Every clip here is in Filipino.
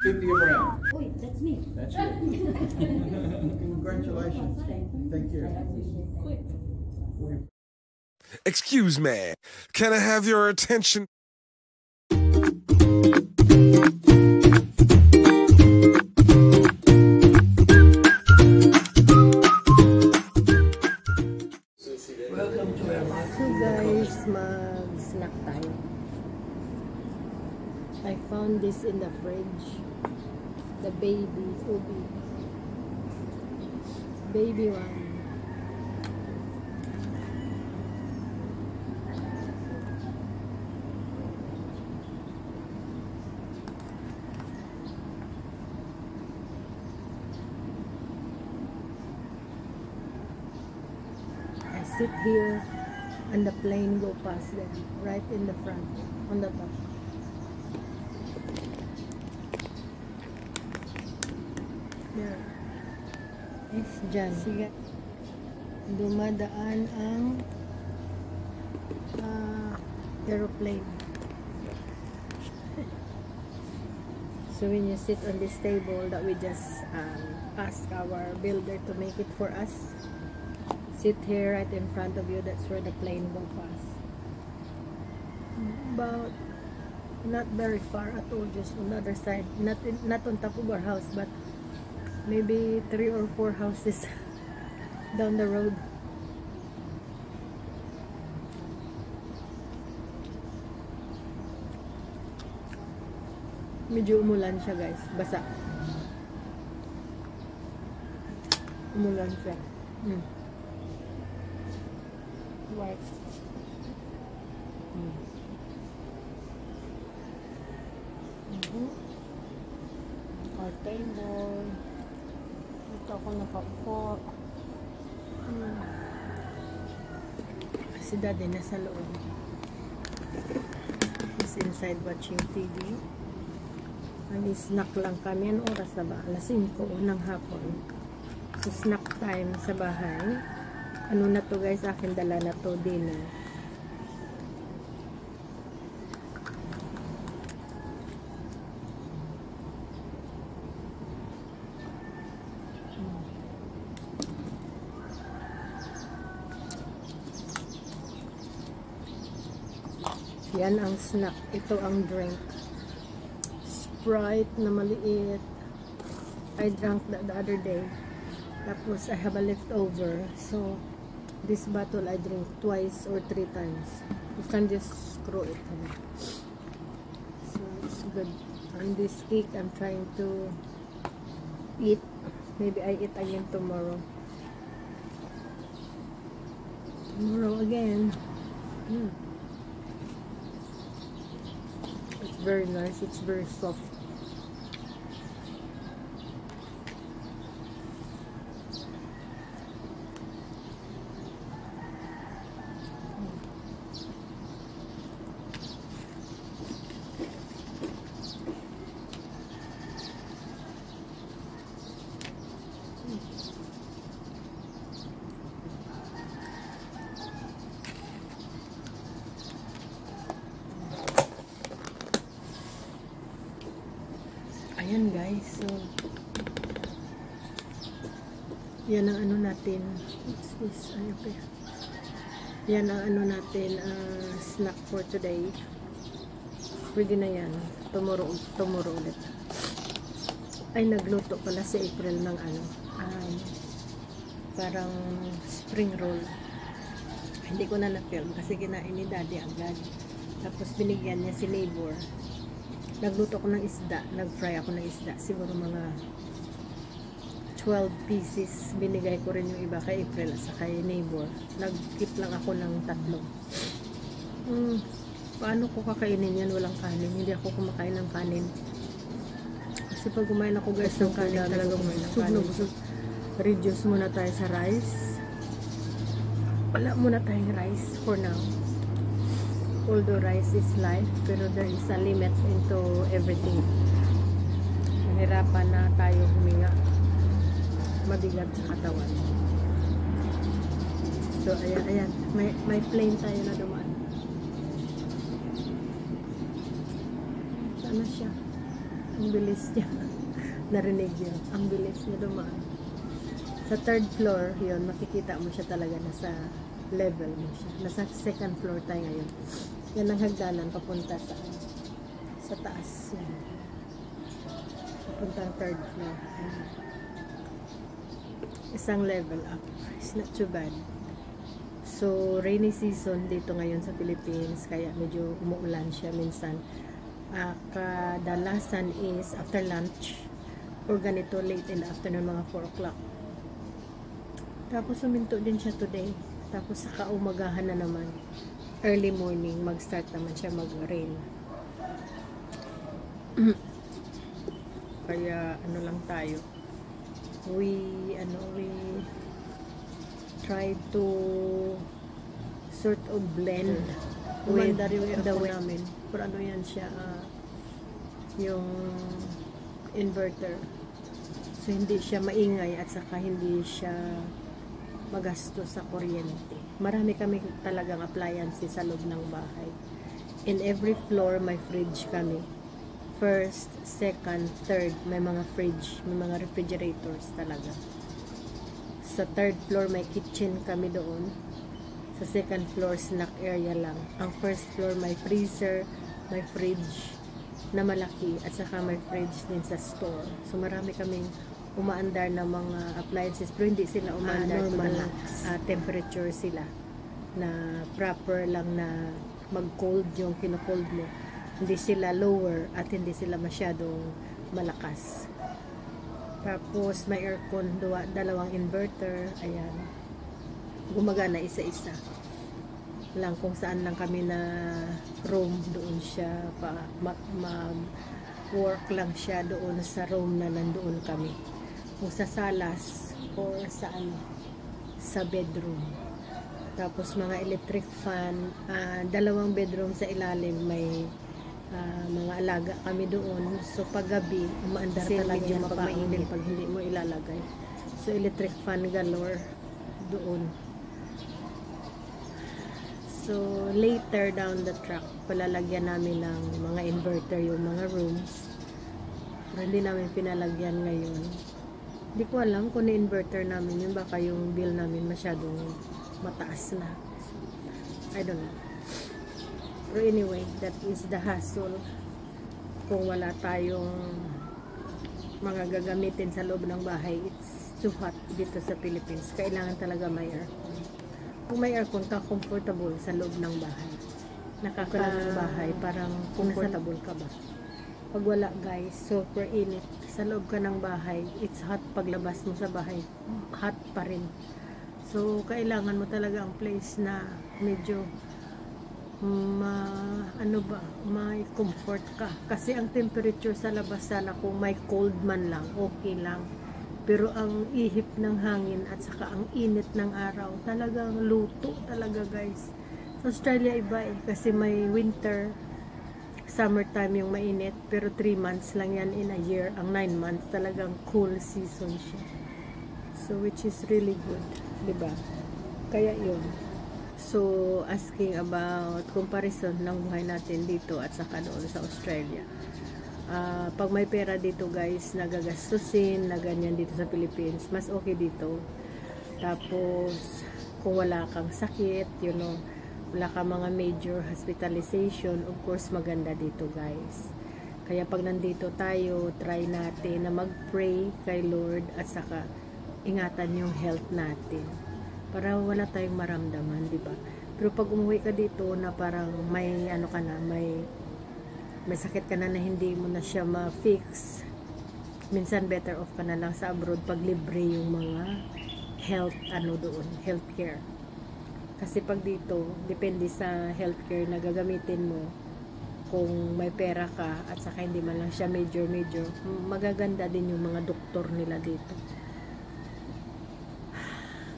50th round. Wait, that's me. That's you. Congratulations. Thank you. Excuse me, can I have your attention? Welcome to our So guys, mag-snack tayo. I found this in the fridge. The baby ubi. Baby one. I sit here and the plane go past them right in the front on the top. There. Yes, dyan. Sige. Dumadaan ang aeroplane. So when you sit on this table that we just ask our builder to make it for us, sit here right in front of you. That's where the plane will pass. But not very far at all, just on the other side. Not on top of our house, but maybe 3 or 4 houses down the road. Medyo umulan siya guys, basa. Umulan siya. White. Our table. Ito ako nakaupo. Si daddy nasa loob. He's inside watching TV. Snack lang kami. Anong oras na ba? Alas 5 ng hapon. So snack time sa bahay. Ano na to guys? Akin dala na to dinner. Yan ang snack. Ito ang drink. Sprite na maliit. I drank that the other day. Tapos I have a leftover. So this bottle I drink twice or 3 times. You can just screw it. So it's good. And this cake I'm trying to eat. Maybe I eat again tomorrow. Tomorrow again. It's very nice. It's very soft. Ayan guys, so yan ang ano natin. What's this? Ay, okay. Yan ang ano natin, snack for today. Pwede na yan. Tomorrow ulit. Ay, nagluto pala si April ng ano, parang spring roll. Hindi ko na na-film kasi kinain ni daddy agad. Tapos binigyan niya si neighbor. Nagluto ko ng isda, nag-fry ako ng isda, siguro mga 12 pieces. Binigay ko rin yung iba kay April at sa kay neighbor. Nag-keep lang ako ng 3. Paano ko kakainin yan walang kanin? Hindi ako kumakain ng kanin. Kasi pag kumain ako guys ng kanin, talagang busog na busog. Reduce muna tayo sa rice. Wala muna tayong rice for now. Although rice is life, pero there is a limit into everything. Nahirapan na tayo huminga. Mabigat sa katawan. So, ayan. May plane tayo na dumaan. Sana siya. Ang bilis niya. Narinig yun. Ang bilis niya dumaan. Sa third floor, yun, makikita mo siya talaga. Nasa level mo siya. Nasa second floor tayo ngayon. Yan ang hagdanan papunta sa taas. Yan. Papunta ang third floor. Yan. Isang level up. It's not too bad. So, rainy season dito ngayon sa Philippines, kaya medyo umuulan siya minsan. Kadalasan is after lunch or ganito late in the afternoon, mga 4 o'clock. Tapos suminto din siya today. Tapos sa kaumagahan na naman, early morning, mag-start naman siya mag-rain. Kaya ano lang tayo, we try to sort of blend with the way namin. Pero ano yan siya, yung inverter. So hindi siya maingay at saka hindi siya magasto sa kuryente. Marami kami talagang appliances sa loob ng bahay. In every floor may fridge kami. First, second, third, may mga fridge, may mga refrigerators talaga. Sa third floor may kitchen kami doon. Sa second floor snack area lang. Ang first floor may freezer, may fridge na malaki at saka may fridge din sa store. So marami kaming umaandar na mga appliances, pero hindi sila umaandar normal temperature sila na proper lang na mag-cold yung kino-cold mo. Hindi sila lower at hindi sila masyadong malakas. Tapos may aircon, dalawang inverter, ayan. Gumagana isa-isa. Lang kung saan lang kami na room, doon siya mag-work lang siya doon sa room na nandoon kami. Kung sa salas or sa bedroom. Tapos mga electric fan, dalawang bedroom sa ilalim, may mga alaga kami doon. So pag gabi, umaandar talaga yan pag mainit, pag hindi mo ilalagay. So electric fan galore doon. So later down the track, palalagyan namin ng mga inverter yung mga rooms. Pero hindi namin pinalagyan ngayon. Hindi ko alam kung na-inverter namin yun, baka yung bill namin masyadong mataas na. I don't know. Pero anyway, that is the hassle. Kung wala tayong mga gagamitin sa loob ng bahay, it's too hot dito sa Philippines. Kailangan talaga may aircon. Kung may aircon ka, comfortable sa loob ng bahay. Nakakalam ng bahay, parang comfortable ka ba? Pag wala guys, super init. Sa loob ka ng bahay, it's hot. Paglabas mo sa bahay, hot pa rin. So, kailangan mo talaga ang place na medyo may comfort ka. Kasi ang temperature sa labas sana kung may cold man lang, okay lang. Pero ang ihip ng hangin at saka ang init ng araw, talagang luto talaga guys. Sa Australia iba kasi may winter, summertime yung mainit, pero 3 months lang yan in a year. Ang 9 months talagang cool season siya. So which is really good, diba? Kaya yun. So, asking about comparison ng buhay natin dito at saka doon sa Australia. Pag may pera dito guys, nagagastusin na ganyan dito sa Philippines, mas okay dito. Tapos, kung wala kang sakit, you know, wala kang mga major hospitalization, of course maganda dito guys. Kaya pag nandito tayo, try natin na mag-pray kay Lord at saka ingatan yung health natin. Para wala tayong maramdaman, di ba? Pero pag umuwi ka dito na parang may ano ka na, may sakit ka na hindi mo na siya ma-fix, minsan better off ka na lang sa abroad pag libre yung mga health doon, healthcare. Kasi pag dito, depende sa healthcare na gagamitin mo. Kung may pera ka at saka hindi man lang siya major, magaganda din yung mga doktor nila dito.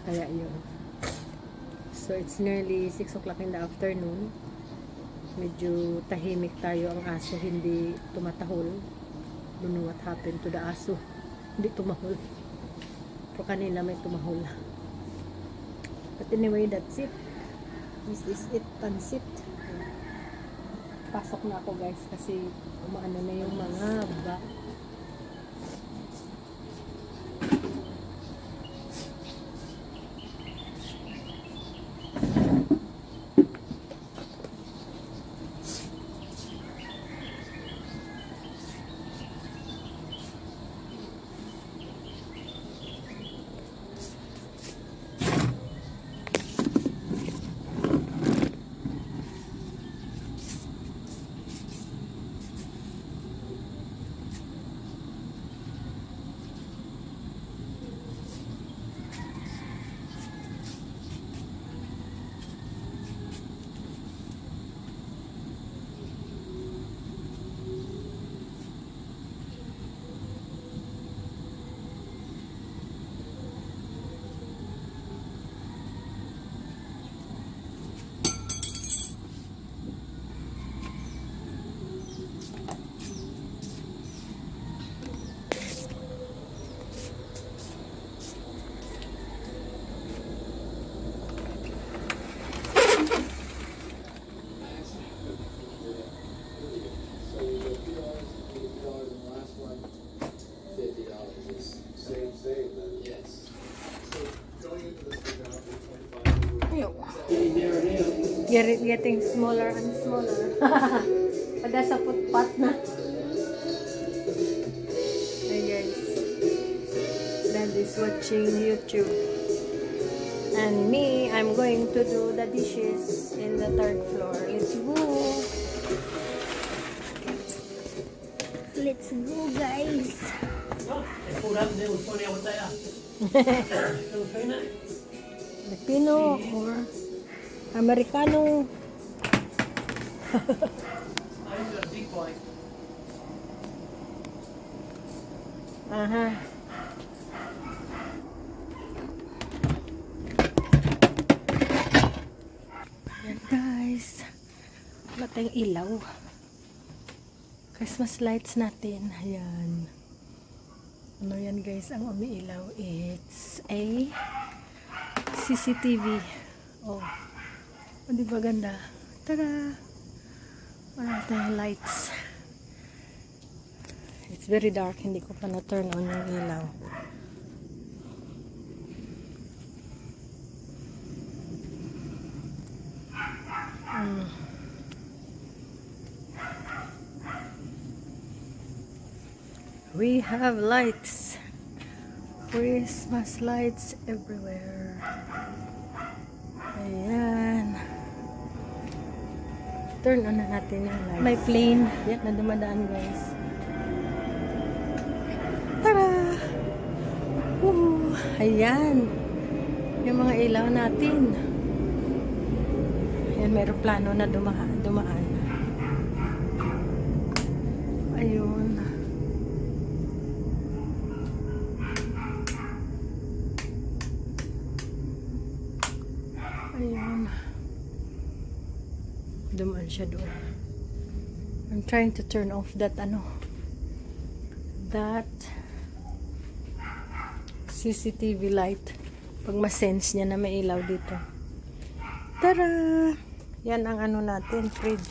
Kaya yun. So, it's nearly 6 o'clock in the afternoon. Medyo tahimik tayo. Ang aso hindi tumatahol. Don't know what happened to the aso. Hindi tumahol. Pero kanina may tumahol. But anyway, that's it. This is it. Pansit. Pasok na ako guys kasi umaano na yung mga ba. Getting smaller and smaller. Pada sa putpat na. Hey guys. Dad is watching YouTube. And me, I'm going to do the dishes in the 3rd floor. Let's go. Let's go guys. Filipino or Americano. Aha. Yan guys. Wala tayong ilaw. Christmas lights natin. Ayan. Ano yan guys ang umiilaw? It's a CCTV. Oh. O, di ba ganda? Tada! Wala tayong lights. It's very dark. Hindi ko pa na-turn on yung ilaw. We have lights. Christmas lights everywhere. Ayan. Turn on na natin yung lights. May plane. Yan na dumadaan guys. Tara! Ayan. Yung mga ilaw natin. Ayan, may aeroplano na dumaan. Ayun. Ayun. Dumaan siya doon. I'm trying to turn off that that CCTV light. Pag ma-sense niya na may ilaw dito. Tara! Yan ang natin, fridge.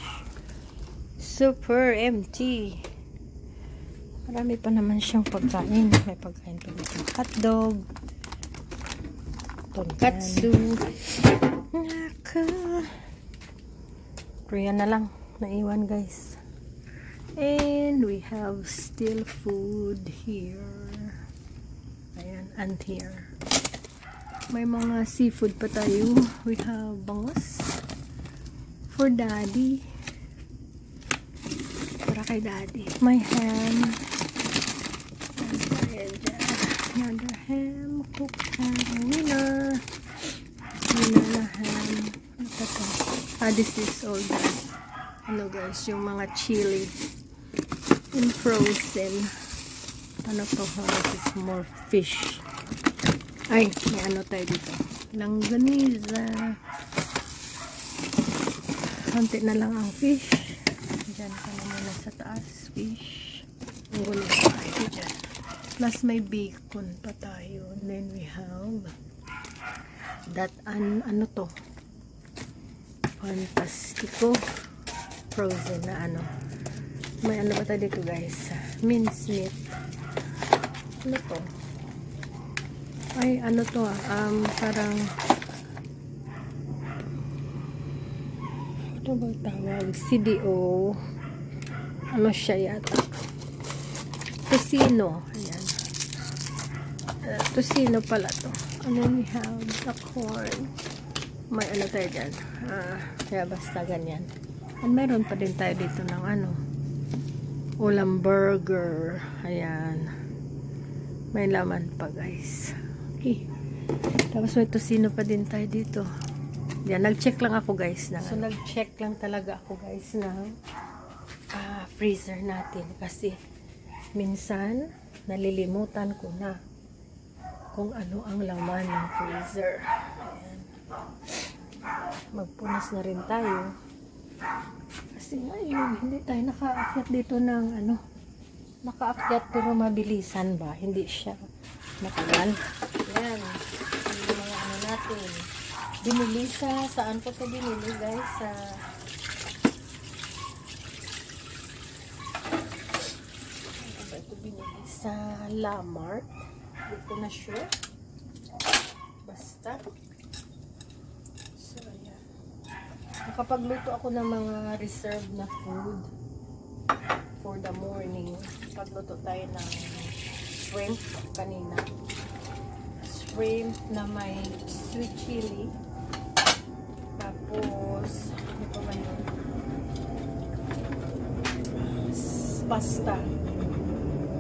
Super empty. Marami pa naman siyang pagkain. May pagkain pa dito. Hotdog. Tonkatsu. Pero yan na lang. Naiwan guys. And we have still food here. Ayan. And here. May mga seafood pa tayo. We have bangos. For daddy. Para kay daddy. My ham. Another ham. Cooked ham. Winner. Winner na ham. This is all the guys, yung mga chili in frozen. This is more fish. Ay, may tayo dito. Langganisa. Konti na lang ang fish. Diyan ka na muna sa taas. Fish. Ang gulo tayo dyan. Plus may bacon pa tayo. And then we have that, to? Fantastico. frozen na ano. May ano ba tayo dito guys? Minced meat. Ano to? Ay, ano to parang ano ba tawag? CDO. Ano siya yata? Tocino. Ayan. Tocino pala to. And then we have the corn. May ano tayo dyan. Kaya basta ganyan. And meron pa din tayo dito ng ano. Ulam burger. Ayan. May laman pa guys. Okay. Tapos may tocino pa din tayo dito. Yan, nag-check lang ako guys na. So nag-check lang talaga ako guys na freezer natin kasi minsan nalilimutan ko na kung ano ang laman ng freezer. Ayan. Magpunas na rin tayo kasi ngayon hindi tayo nakaakyat dito ng ano, nakaakyat pero mabilisan ba, hindi siya matagal. Ayan, yung mga ano natin binili saan ko ito binili guys, ito binili sa Lamart, hindi ko na sure, basta. So ayan, nakapagluto ako ng mga reserved na food for the morning. Pagluto tayo ng shrimp kanina, shrimp na may sweet chili. Tapos, ano pa man yun? Pasta.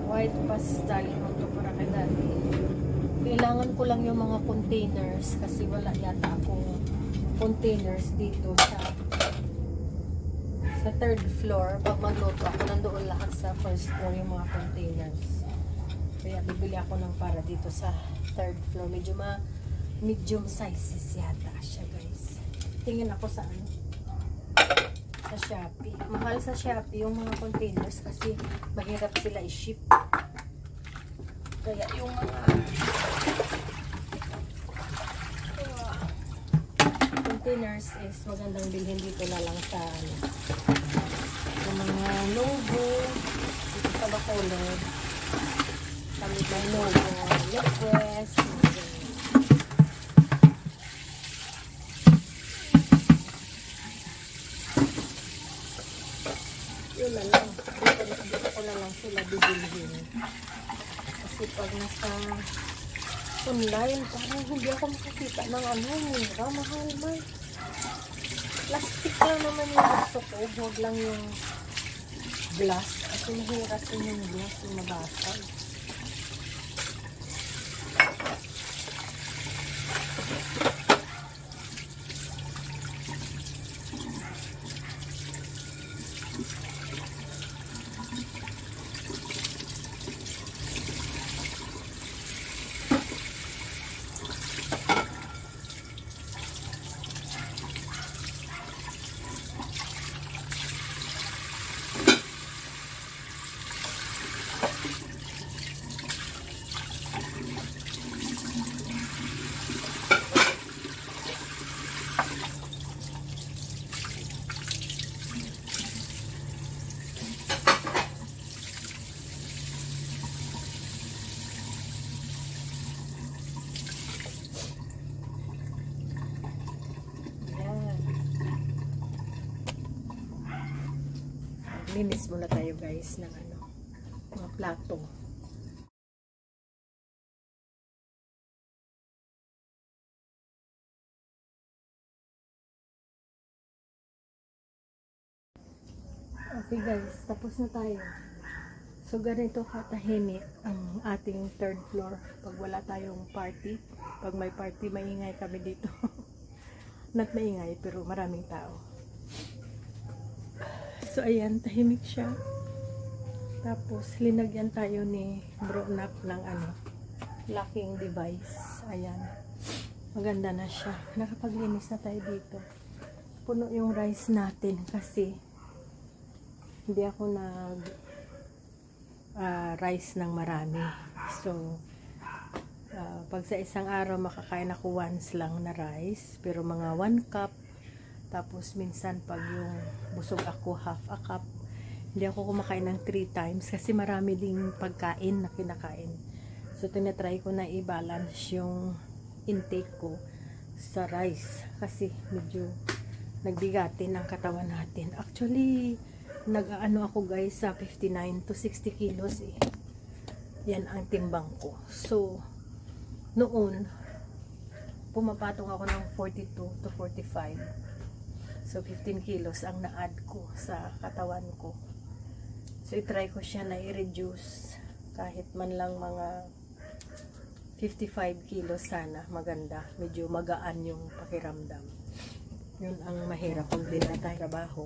White pasta. Linuto para kay dati. Kailangan ko lang yung mga containers kasi wala yata akong containers dito sa third floor. Pag magluto ako, nandoon lahat sa first floor yung mga containers. Kaya bibili ako ng para dito sa third floor. Medyo medium sizes yata siya guys. Tingin ako sa ano, sa Shopee. Mahal sa Shopee yung mga containers kasi mahirap sila i-ship. Kaya yung mga containers is magandang bilhin dito na lang sa ano, yung mga logo dito sa Bacolod. Kami may logo, request, yun na lang. Dito ko na lang sila bibilhin. Kasi pag nasa online, parang hindi ako makakita ng ano, mura, mahal man. Plastic lang naman yung gusto ko. Huwag lang yung glass. Kasi mahirap yung glass yung mabasag. Linis muna tayo guys ng ano, mga plato. Okay guys, tapos na tayo. So ganito katahimik ang ating third floor pag wala tayong party. Pag may party, maingay kami dito. Not maingay pero maraming tao. So ayan, tahimik siya. Tapos linagyan tayo ni Bronap ng ano, locking device. Ayan. Maganda na siya. Nakapaglinis na tayo dito. Puno yung rice natin kasi hindi ako nag rice ng marami. So pag sa isang araw makakain ako once lang na rice, pero mga 1 cup. Tapos minsan pag yung busog ako, half a cup. Hindi ako kumakain ng 3 times kasi marami ding pagkain na kinakain. So tinatry ko na i-balance yung intake ko sa rice kasi medyo nagbigatin ang katawan natin. Actually, nag-ano ako guys sa 59 to 60 kilos eh. Yan ang timbang ko. So, noon, pumapatong ako ng 42 to 45. So, 15 kilos ang na-add ko sa katawan ko. So, i-try ko siya na i-reduce kahit man lang mga 55 kilos sana. Maganda. Medyo magaan yung pakiramdam. Yun ang mahirap kung din na tayo trabaho.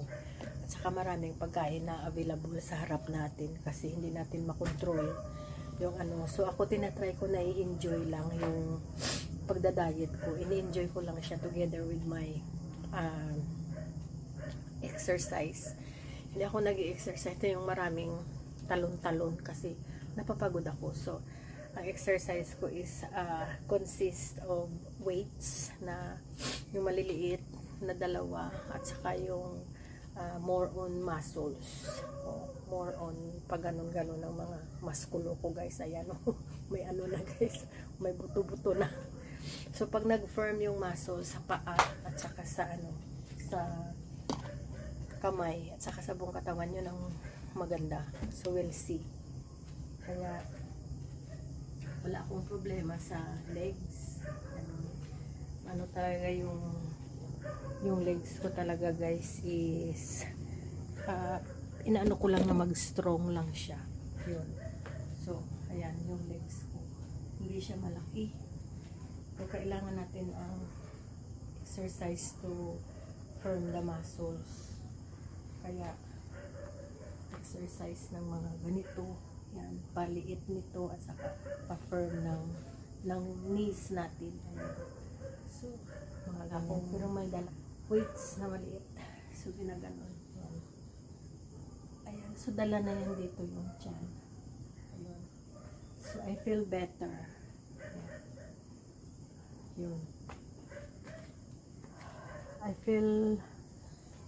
At saka maraming pagkain na available sa harap natin kasi hindi natin makontrol yung ano. So, ako tinatry ko na i-enjoy lang yung pagda-diet ko. Ini-enjoy ko lang siya together with my exercise. Hindi ako nag-i-exercise. Ito yung maraming talon-talon kasi napapagod ako. So, ang exercise ko is consist of weights na yung maliliit na 2 at saka yung more on muscles. More on pag ganon-ganon ng mga maskulo ko guys. Ayan may ano na guys. May buto-buto na. So, pag nag-firm yung muscle sa paa at saka sa sa kamay at saka sa buong katawan yun ang maganda. So, we'll see. Kaya, wala akong problema sa legs. Ano talaga yung legs ko talaga guys is inaano ko lang na mag-strong lang siya. Yun. So, ayan yung legs ko. Hindi siya malaki. So, kailangan natin ang exercise to firm the muscles. Kaya, exercise ng mga ganito. Yan, paliit nito at saka pa-firm ng knees natin. Ayan. So, mga ako, pero may dala weights na maliit. So, ginaganon. Ayan. Ayan. So, dala na yan dito yung tiyan. Ayan. So, I feel better. Ayan. Yun.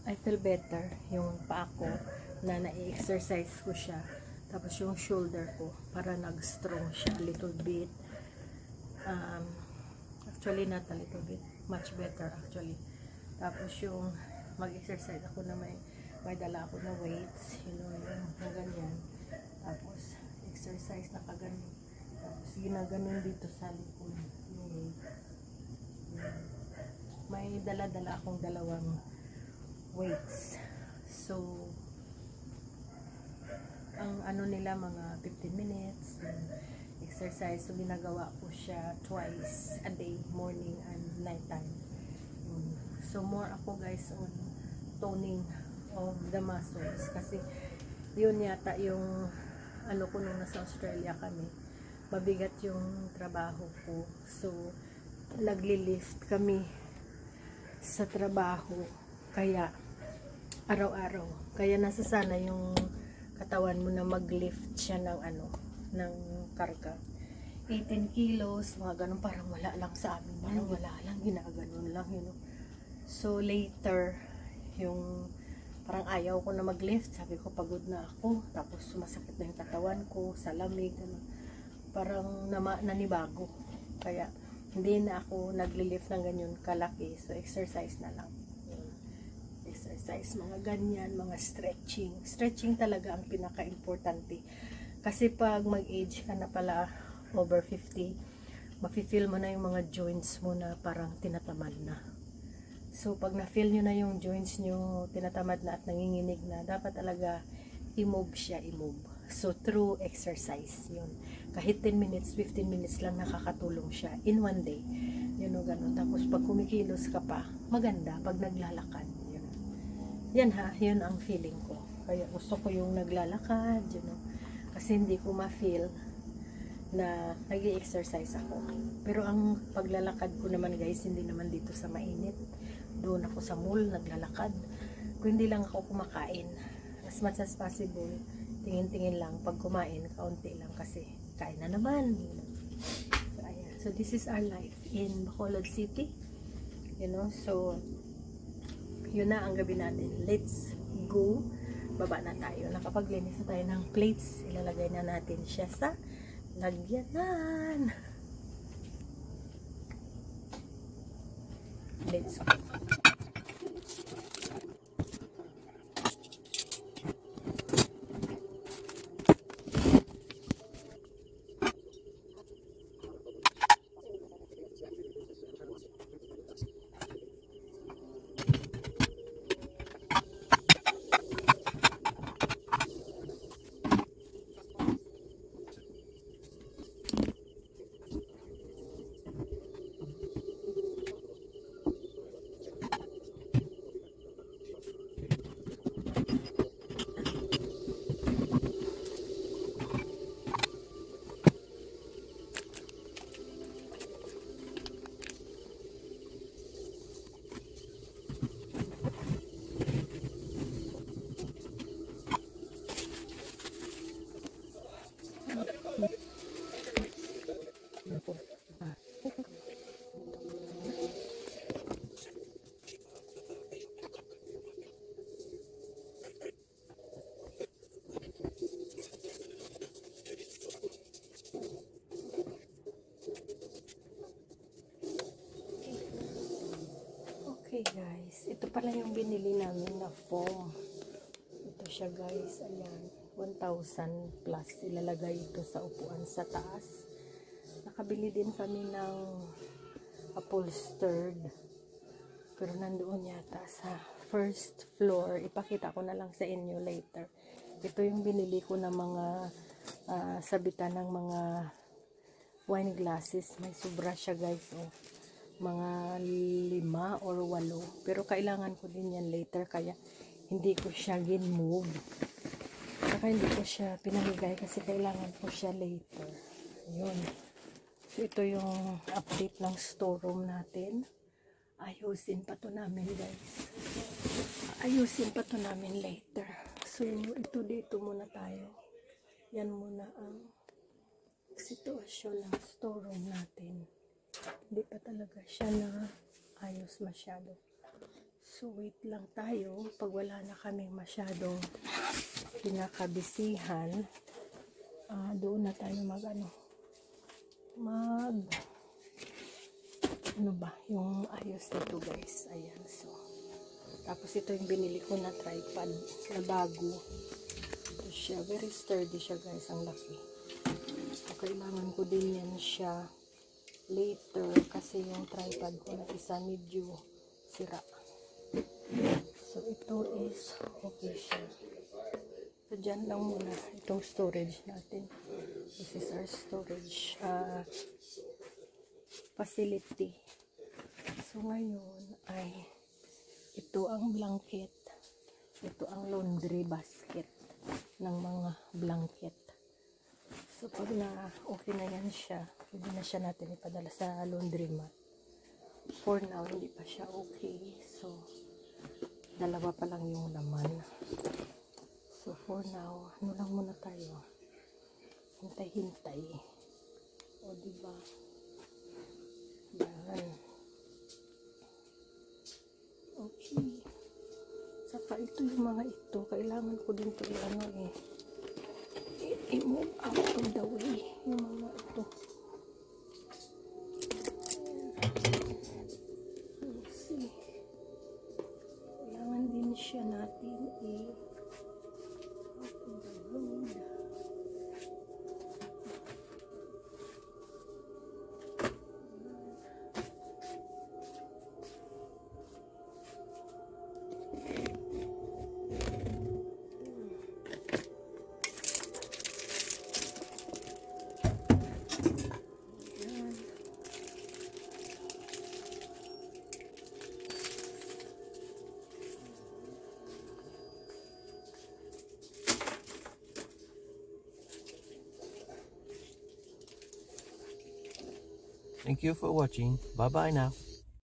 I feel better yung paa ko na na-exercise ko siya. Tapos yung shoulder ko para nag-strong siya a little bit. Actually not a little bit, much better actually. Tapos yung mag-exercise ako na may dala ako na weights, yung ganyan. Tapos exercise na kaganyan. Tapos ginaganon dito sa likod yung weights. May dala-dala akong 2 weights. So, ang ano nila mga 15 minutes exercise. So, ginagawa ko siya twice a day, morning and night time. So, more ako guys on toning of the muscles. Kasi, yun yata yung ano ko nung nasa Australia kami. Mabigat yung trabaho ko. So, nagli-lift kami sa trabaho. Kaya, araw-araw. Kaya nasasana yung katawan mo na mag-lift siya ng ng karga. 18 kilos, mga ganun, parang wala lang sa amin. Parang wala lang, ginaganon lang, So, later, yung parang ayaw ko na mag-lift. Sabi ko, pagod na ako. Tapos, sumasakit na yung katawan ko, sa lamig, parang nanibago. Kaya, hindi na ako nagli-lift ng ganyan kalaki. So, exercise na lang. Exercise, mga ganyan, mga stretching. Stretching talaga ang pinaka-importante. Kasi pag mag-age ka na pala, over 50, mafe-feel mo na yung mga joints mo na parang tinatamad na. So, pag na-feel nyo na yung joints nyo, tinatamad na at nanginginig na, dapat talaga i-move siya, i-move. So, through exercise, yun. Kahit 10 minutes, 15 minutes lang nakakatulong siya in one day. Ganun. Tapos, pag kumikilos ka pa, maganda pag naglalakad. Yan ha, yun ang feeling ko. Kaya gusto ko yung naglalakad, kasi hindi ko ma-feel na nag-i-exercise ako. Pero ang paglalakad ko naman guys, hindi naman dito sa mainit. Doon ako sa mall, naglalakad. Kung hindi lang ako kumakain, as much as possible, tingin-tingin lang. Pag kumain, kaunti lang kasi kain na naman. So, ayan. So, this is our life in Bacolod City. So, yun na ang gabi natin. Let's go. Baba na tayo. Nakapaglinis na tayo ng plates. Ilalagay na natin siya sa lagyanan. Let's go. Okay guys, ito pala yung binili namin na foam. Ito siya guys, ayan, 1,000 plus. Ilalagay ito sa upuan sa taas. Nakabili din kami ng upholstered, pero nandoon yata sa first floor. Ipakita ko na lang sa inyo later. Ito yung binili ko na mga sabitan ng mga wine glasses. May sobra siya guys, oh. Mga 5 or 8, pero kailangan ko din yan later, kaya hindi ko siya gin-move, saka hindi ko siya pinamigay kasi kailangan ko siya later. Yun. So ito yung update ng storeroom natin. Ayusin pa to namin guys, ayusin pa to namin later. So ito, dito muna tayo. Yan muna ang sitwasyon ng storeroom natin. Hindi pa talaga siya na ayos masyado. So wait lang tayo. Pag wala na kaming masyadong pinakabisihan, doon na tayo ano ba yung ayos nito guys. Ayan, so tapos ito yung binili ko na tripod na bago. Ito siya, very sturdy siya guys, ang laki. So kailangan ko din yan siya later kasi yung tripod ko na isa medyo sira. So ito is okay siya. So dyan lang muna itong storage natin. This is our storage facility. So ngayon ay ito ang blanket, ito ang laundry basket ng mga blanket. So pag na okay na yan siya, pwede na siya natin ipadala sa laundry mat. For now, hindi pa siya okay. So, dalawa pa lang yung laman. So for now, ano lang muna tayo. Hintay-hintay. O diba? Yan. Okay. Saka ito yung mga ito. Kailangan ko din ito i-move out of the way yung mga ito. Let's see. Kailangan din siya natin out of the road. Thank you for watching. Bye bye now.